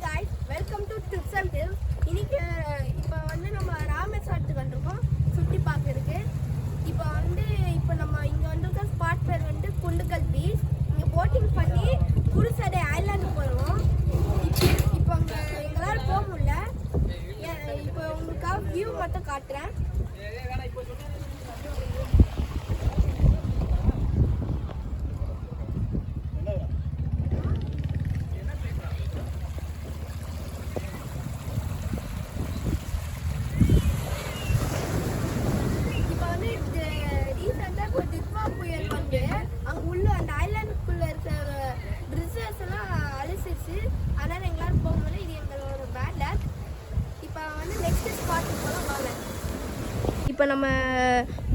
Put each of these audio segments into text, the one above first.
guys, welcome to Trips and Tips. இன்னைக்கு இப்போ நம்ம ராமேஸ்வரத்துக்கு வந்திருக்கோம் சுற்றி பார்க்கறதுக்கு. இப்போ நம்ம இங்கே வந்திருக்க ஸ்பாட் பேர் குண்டுக்கல் பீச். இங்கே போட்டிங் பண்ணி குருசடை ஐலாண்டு போகிறோம். இப்போ அங்கே எங்களால் போக முடியல. இப்போ உங்களுக்காக வியூ மட்டும் காட்டுறேன். இப்போ நம்ம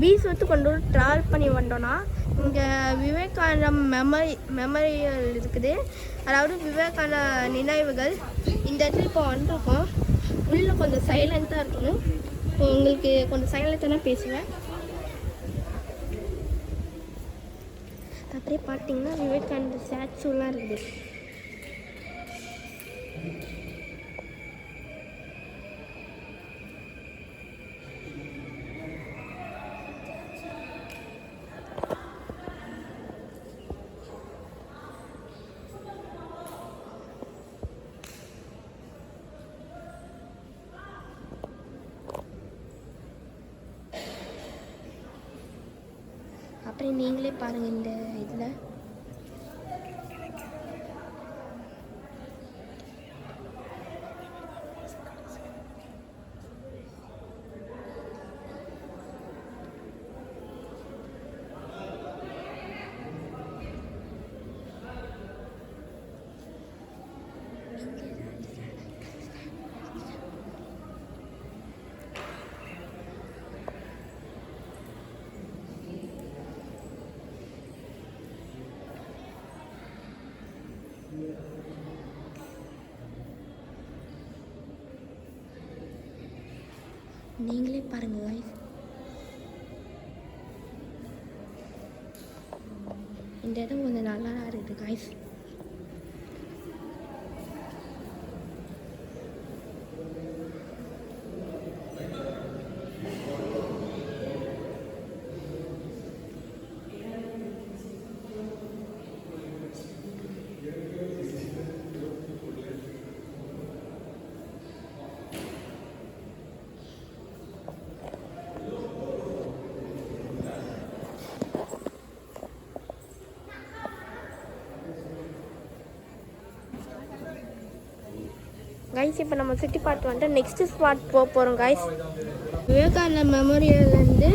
பீச் கொண்டு ட்ராவல் பண்ணி வந்தோன்னா இங்கே விவேகானந்தம் மெமரியல் இருக்குது. அதாவது விவேகானந்த நினைவுகள். இந்த இடத்துல இப்போ வந்திருக்கோம். உள்ளே கொஞ்சம் சைலண்ட்டாக இருக்கணும். உங்களுக்கு கொஞ்சம் சைலண்ட்டாக தான் பேசுவேன். அப்படியே பார்த்தீங்கன்னா விவேகானந்த ஸ்டாச்சுலாம் இருக்குது. அப்புறம் நீங்களே பாருங்கள் இந்த இதில் நீங்களே பாருங்க guys. இந்த இடம் கொஞ்சம் நல்லா இருக்குது guys. கைஸ், இப்போ நம்ம சுற்றி பார்த்து நெக்ஸ்ட் ஸ்பாட் போக போகிறோம் கைஸ். விவேகானந்த மெமோரியல்லேருந்து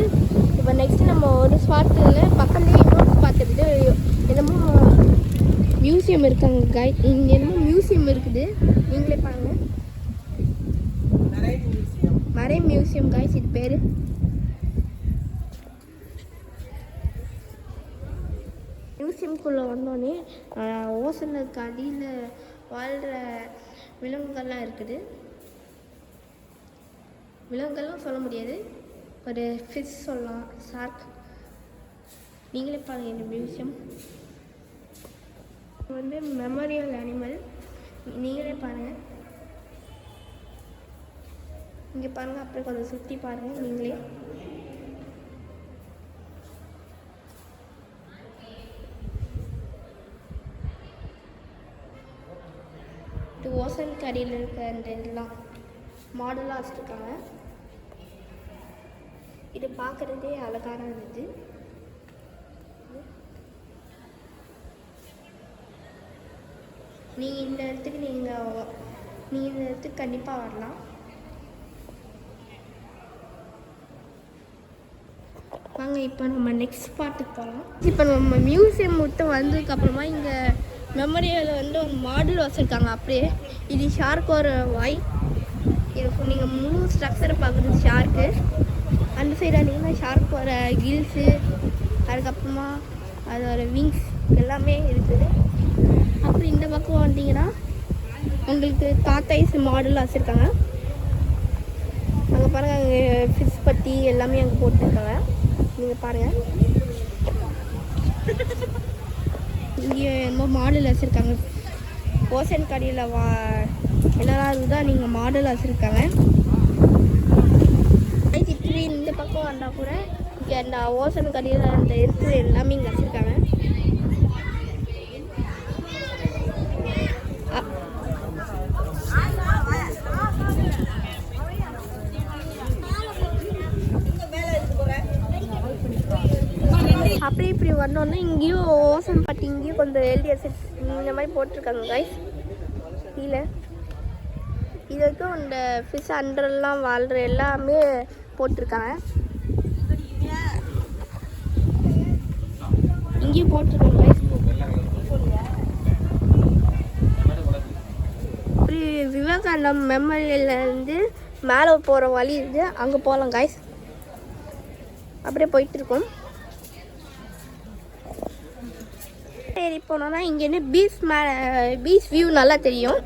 இப்போ நெக்ஸ்ட்டு நம்ம ஒரு ஸ்பாட்டில் பக்கத்துலேயே இன்னொரு ஸ்பாட் இருக்குது. என்னமோ மியூசியம் இருக்காங்க கைஸ். இங்கே என்னமோ மியூசியம் இருக்குது. நீங்களே பாருங்கள். மரைன் மியூசியம் கைஸ் இது பேர். மியூசியம்குள்ளே வந்தோடனே ஓசனுக்கு அடியில் வாழ்கிற விலங்குகள்லாம் இருக்குது. விலங்குகள்லாம் சொல்ல முடியாது, ஒரு ஃபிஷ் சொல்லலாம், ஷார்க். நீங்களே பாருங்கள் இந்த மியூசியம் மெமோரியல் அனிமல். நீங்களே பாருங்கள். இங்கே பாருங்கள். அப்படியே கொஞ்சம் சுற்றி பாருங்கள் நீங்களே. ஓசனுக்கு அடியில் இருக்க அந்த இதெல்லாம் மாடலாக வச்சுருக்காங்க. இது பார்க்குறதே அழகாக இருந்தது. நீங்கள் இந்த இடத்துக்கு கண்டிப்பாக வரலாம். வாங்க இப்போ நம்ம நெக்ஸ்ட் ஸ்பாட்டுக்கு போகலாம். இப்போ நம்ம மியூசியம் மட்டும் வந்ததுக்கப்புறமா இங்கே மெமோரியலில் ஒரு மாடல் வச்சுருக்காங்க. அப்படியே இது ஷார்க்கோட வாய் இருக்கும். நீங்கள் முழு ஸ்ட்ரக்சரை பார்க்குறது ஷார்க்கு. அந்த சைடு அடிங்கன்னா ஷார்க்கோட கில்ஸு, அதுக்கப்புறமா அதோட விங்ஸ் எல்லாமே இருக்குது. அப்புறம் இந்த பக்கம் வந்தீங்கன்னா உங்களுக்கு டார்டாய்ஸ் மாடல் வச்சுருக்காங்க. அங்கே பாருங்கள், அங்கே ஃபிஷ் பற்றி எல்லாமே அங்கே போட்டுருக்காங்க. நீங்கள் பாருங்கள். இங்கே என்னமோ மாடல் வச்சுருக்காங்க ஓசன் கடையில் என்னெல்லாம் இருக்குதோ நீங்கள் மாடல் வச்சுருக்காங்க. இப்படி இந்த பக்கம் வந்தால் கூட இங்கே அந்த ஓசன் கடையில் அந்த இருக்கிற எல்லாமே இங்கே வச்சுருக்காங்க. அப்படி இப்படி வந்தோன்னா இங்கேயும் ஓசன் பட்டி இங்கேயும் கொஞ்சம் எழுதி இந்த மாதிரி போட்டிருக்காங்க கைஸ். கீழே இது வரைக்கும் இந்த ஃபிஷ் அண்டர்லாம் வாழ்கிற எல்லாமே போட்டிருக்காங்க. இங்கேயும் போட்டிருக்காங்க கைஸ். அப்படி விவேகானந்தம் மெமரியல்லேருந்து மேலே போகிற வழி இருக்குது, அங்கே போகலாம் கைஸ். அப்படியே போயிட்டுருக்கோம். ஏறி போனோன்னா இங்கேருந்து பீச் வியூ நல்லா தெரியும்.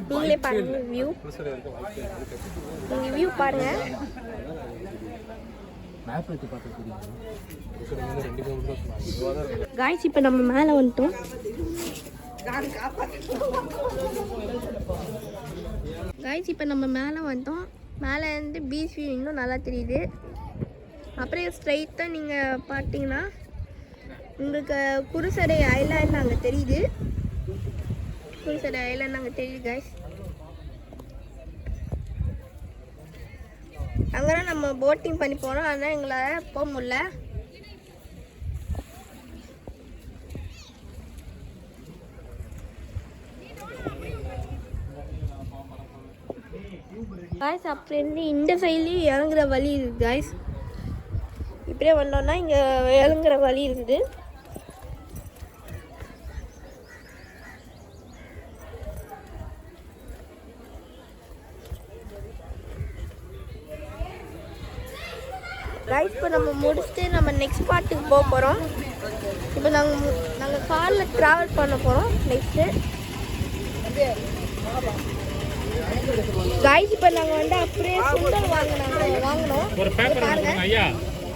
நீங்களே பாருங்க வியூ, வியூ பாருங்க. காய்ஸ் இப்போ நம்ம மேலே வந்துட்டோம். காய்ஸ் இப்போ நம்ம மேலே வந்துட்டோம். மேலே இருந்து பீச் வியூ இன்னும் நல்லா தெரியுது. அப்படியே ஸ்ட்ரைட்டாக நீங்கள் பார்த்தீங்கன்னா உங்களுக்கு குருசடை ஐலாண்ட் அங்கே தெரியுது. குருசடை ஐலாண்ட் அங்கே தெரியுது கைஸ். அங்கெல்லாம் நம்ம போட்டிங் பண்ணி போனோம், ஆனால் எங்களால் போக முடியல. காய்ஸ் அப்படிருந்து இந்த சைட்லேயும் இறங்குற வழி இருக்குது காய்ஸ். இப்படியே வந்தோன்னா இங்கே இறங்குற வழி இருக்குது. காய்ஸ் இப்போ நம்ம முடிச்சுட்டு நம்ம நெக்ஸ்ட் பார்ட்டுக்கு போக போகிறோம். இப்போ நாங்கள் காரில் ட்ராவல் பண்ண போகிறோம் நெக்ஸ்ட்டு. காய்ஸ் இப்போ நாங்கள் வந்து அப்படியே சுண்டல் வாங்கினோம். ஒரு பேப்பர் கொடுங்க ஐயா,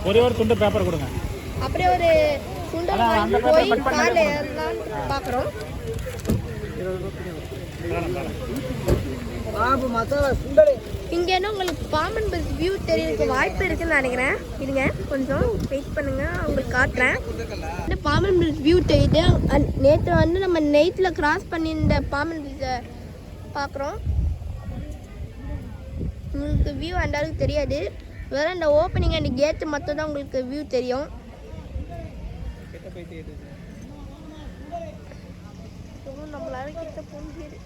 ஒரே ஒரு துண்டு பேப்பர் கொடுங்க. அப்படியே ஒரு சுண்டல் வாங்கி போய் காரில் ஏறலாம்னு பார்க்குறோம். இங்கேன்னா உங்களுக்கு பாம்பன் பஸ் வியூ தெரியறதுக்கு வாய்ப்பு இருக்குன்னு நினைக்கிறேன். இருங்க கொஞ்சம் வெயிட் பண்ணுங்க, உங்களுக்கு காட்டுறேன். இந்த பாம்பன் பஸ் வியூ தெரியுது. நேற்று வந்து நம்ம நைட்டில் கிராஸ் பண்ணி இந்த பாம்பன் பஸ்ஸை பார்க்குறோம். உங்களுக்கு வியூ அந்த அளவுக்கு தெரியாது, வேறு இந்த ஓப்பனிங் அண்ட் கேட்டு மட்டும் தான் உங்களுக்கு வியூ தெரியும். நம்மளால கிட்ட போக முடியாது.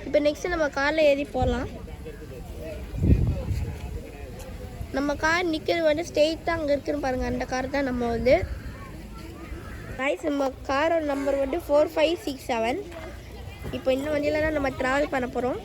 இப்போ நெக்ஸ்ட் நம்ம காரில் ஏறி போகலாம். நம்ம கார் நிற்கிறது வந்து ஸ்ட்ரெயிட்டாக அங்கே இருக்குன்னு பாருங்கள், அந்த கார் தான் நம்ம வந்து. ரைஸ் நம்ம காரோட நம்பர் வந்து 4567. இப்போ இந்த வண்டியில் தான் நம்ம ட்ராவல் பண்ண போகிறோம்.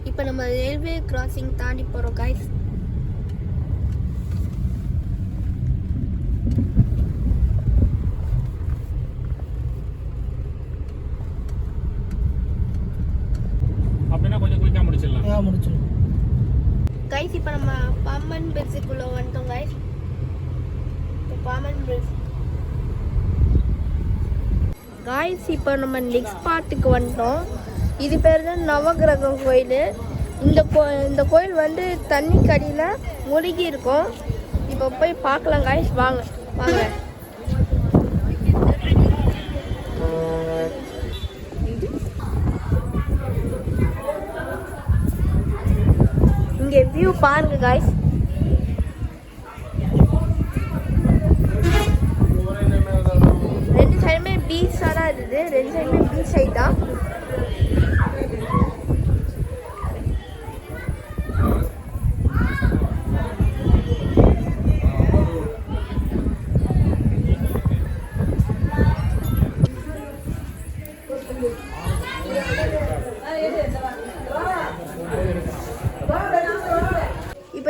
இப்போ நம்ம ரயில்வே கிராசிங் தாண்டி போகிறோம் கைஸ். அப்படின்னா கொஞ்சம் குயிக்காக முடிச்சிடலாம். கைஸ் இப்போ நம்ம பாம்பன் பிரிட்ஜுக்குள்ளே வந்துட்டோம் கைஸ். இப்போ பாம்பன் பிரிட்ஜ் காய்ஸ். இப்போ நம்ம நெக்ஸ்ட் பார்ட்டுக்கு வந்துட்டோம். இது பேர் தான் நவகிரகம் கோயில். இந்த கோயில் வந்து தண்ணி கடியில் முழுகி இருக்கும். இப்போ போய் பார்க்கலாம் காய்ஸ், வாங்க வாங்க. இங்கே வியூ பாருங்க காய்ஸ். ரெண்டு சைடுமே பீச்சாக தான் இருக்குது. ரெண்டு சைடுமே பீச் சைட் தான்.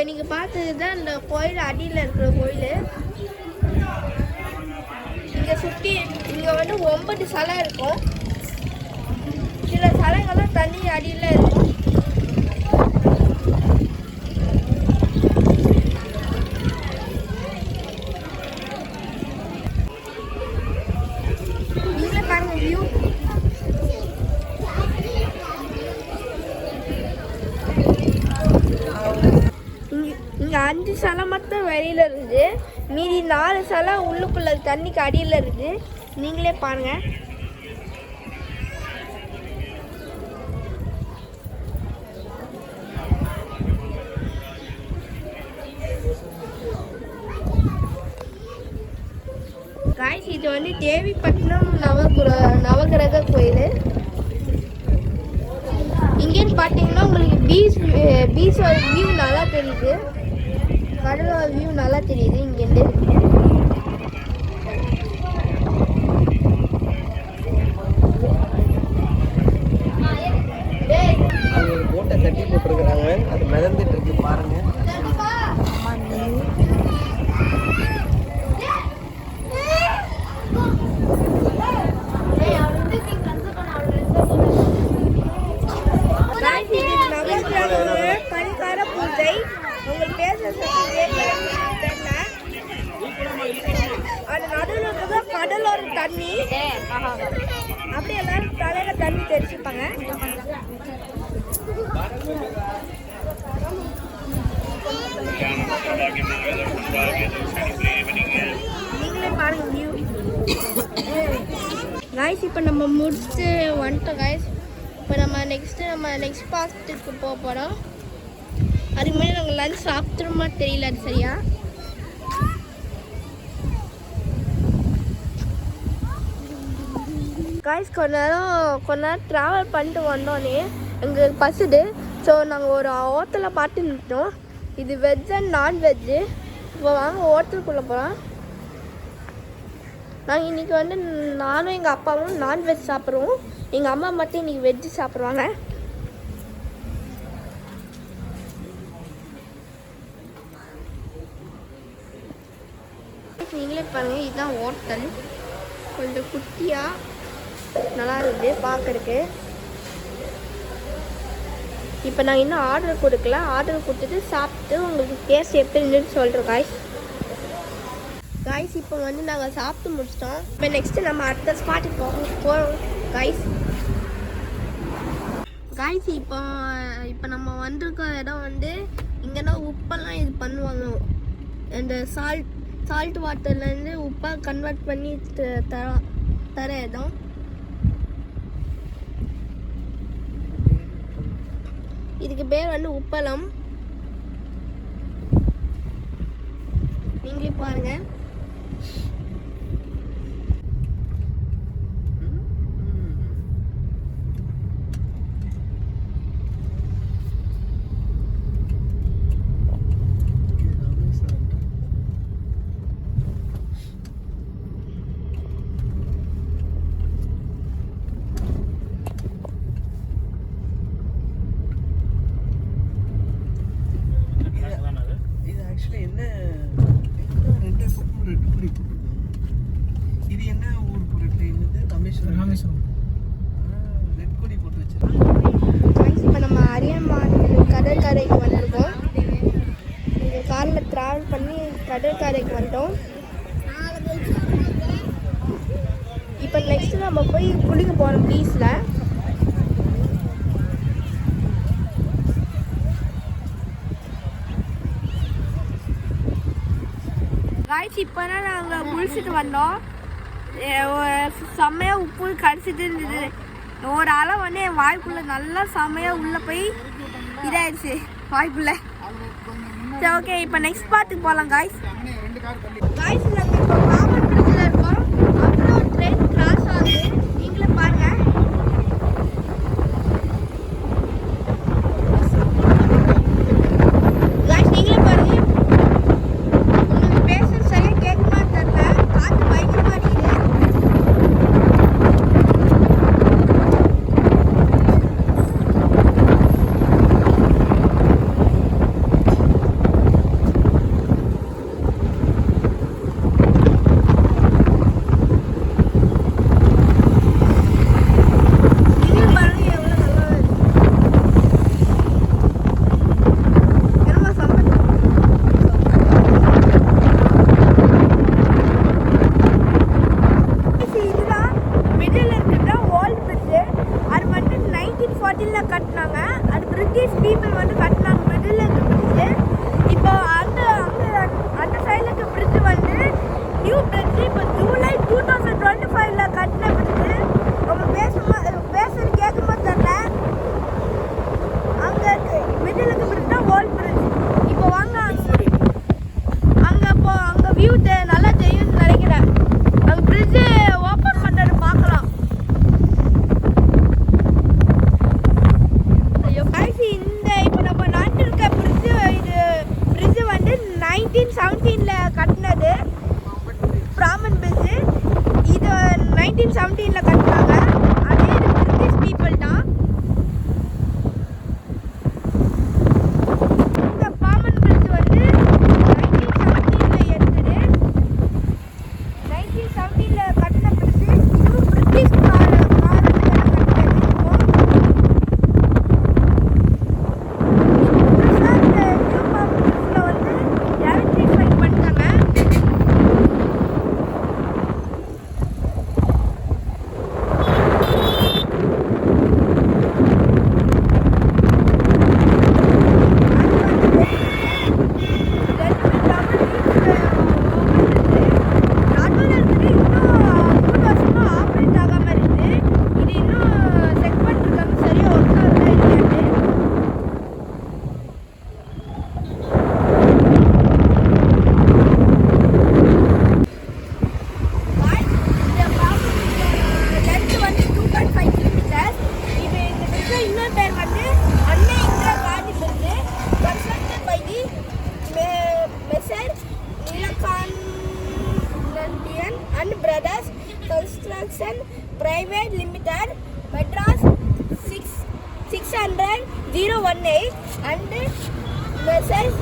நீங்கள் பார்த்தது தான் இந்த கோயில் அடியில் இருக்கிற கோயில். இங்கே சுற்றி இங்கே வந்து 9 சிலை இருக்கும். சில சிலைகள்லாம் தண்ணி அடியில் இருக்கும். நீங்களே பாருங்க வியூ. இங்கே 5 சிலை மட்டும் வெளியில் இருக்குது. மீதி 4 சிலை உள்ளுக்குள்ள தண்ணிக்கு அடியில் இருக்குது. நீங்களே பாருங்க. காய்ஸ் இது வந்து தேவிப்பட்டினம் நவகிரக கோயில். இங்கேன்னு பார்த்தீங்கன்னா உங்களுக்கு பீச்சோட வியூ நல்லா தெரியுது. கடலோட வியூ நல்லா தெரியுது இங்கேருந்து. போட்டை கட்டி போட்டுருக்குறாங்க. அது மிதந்துட்டு இருக்கு பாருங்க. பரிகார பூஜை உங்களுக்கு பேச அது நடுவில் கடலோர தண்ணி. அப்படியே எல்லாரும் தலையில தண்ணி தெரிச்சுப்பாங்க. நீங்களே பாருங்க வியூ. காய்ஸ் இப்போ நம்ம முடிச்சுட்டு வந்துட்டோம் காய்ஸ். இப்போ நம்ம நெக்ஸ்ட் பார்ட்டுக்கு போக போகிறோம். அதுக்கு முன்னாடி நாங்கள் லஞ்ச் சாப்பிட்றோமா தெரியல. அது சரியா காய்ஸ் கொஞ்ச நேரம் ட்ராவல் பண்ணிட்டு வந்தோடனே எங்களுக்கு பசிடு. ஸோ நாங்கள் ஒரு ஹோட்டலில் பார்த்து நிறுத்தோம். இது வெஜ் அண்ட் நான்வெஜ்ஜு. இப்போ வாங்க ஹோட்டலுக்குள்ளே போகலாம். நாங்கள் இன்றைக்கி வந்து நானும் எங்கள் அப்பாவும் நான்வெஜ் சாப்பிட்றோம். எங்கள் அம்மா மட்டும் இன்றைக்கி வெஜ்ஜு சாப்பிட்ருவாங்க. நீங்களே பாருங்கள், இதுதான் ஹோட்டல். கொஞ்சம் குட்டியாக நல்லா இருக்குது பார்க்குறதுக்கு. இப்போ நான் இன்னும் ஆர்டர் கொடுக்கல. ஆர்டர் கொடுத்துட்டு சாப்பிட்டு உங்களுக்கு டேஸ்ட் எப்படி இருந்துன்னு சொல்கிறோம் காய்ஸ். இப்போ வந்து நாங்கள் சாப்பிட்டு முடிச்சிட்டோம். இப்போ நெக்ஸ்ட்டு நம்ம அடுத்த ஸ்பாட்டுக்கு போகிறோம் காய்ஸ். இப்போ நம்ம வந்திருக்க இடம் வந்து இங்கன்னா உப்பெல்லாம் இது பண்ணுவாங்க. இந்த சால்ட் வாட்டர்லேருந்து உப்பாக கன்வெர்ட் பண்ணி தர இடம். இதுக்கு பேர் வந்து உப்பளம். நீங்களே பாருங்க. இது என்ன ஊர் பொருட்கள்? என்னது? ராமேஸ்வரம். ரெட் கொடி போட்டு வச்சிருக்கோம். இப்போ நம்ம அரியமான் கடற்கரைக்கு வந்திருக்கோம். இங்கே காரில் ட்ராவல் பண்ணி கடற்கரைக்கு வந்துட்டோம். இப்போ நெக்ஸ்ட்டு நம்ம போய் குளிக்க போகிறோம் பீச்சில். காய்ச்சி இப்போ தான் நாங்கள் குளிச்சுட்டு வந்தோம். செம்மையாக உப்பு கடிச்சிட்டு இருந்தது. ஒரு அலை வந்து என் வாய்க்குள்ளே நல்லா செம்மையாக உள்ளே போய் இதாகிடுச்சு வாய்க்குள்ளே. சரி ஓகே, இப்போ நெக்ஸ்ட் பார்த்துக்கு போகலாம் காய்ஸ். நாங்கள் இப்போ பாம்பன் பிரிட்ஜில் இருக்கோம். அப்புறம் ட்ரெயின் கிராஸ் ஆகுது. நீங்களே பாருங்கள். காய்ஸ் நீங்களே பாருங்கள். Construction Private Limited, Madras 600-018 and Messrs.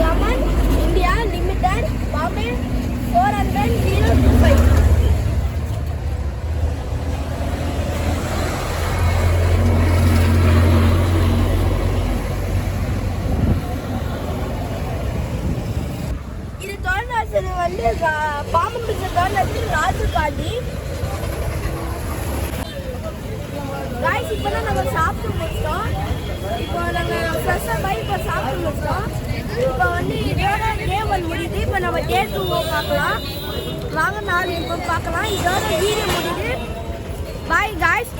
Raman India Limited, Bombay 400-025. இது தோல்நாசன் வந்து பாம்பன் பிடிச்ச தோல்நாசன் ராஜீவ் காந்தி. காய்ஸ் இப்போ தான் நம்ம சாப்பிட்டு முடிச்சிட்டோம். இப்போ நாங்கள் ஃப்ரெஷ்ஷாக போய் இப்போ சாப்பிட்டு முடிச்சிட்டோம். இப்போ வந்து இதோட டே 1 முடியுது. இப்போ நம்ம டே 2 பார்க்கலாம். வாங்க நாள் இப்போ பார்க்கலாம். இதோட வீடியோ முடியுது. Bye guys.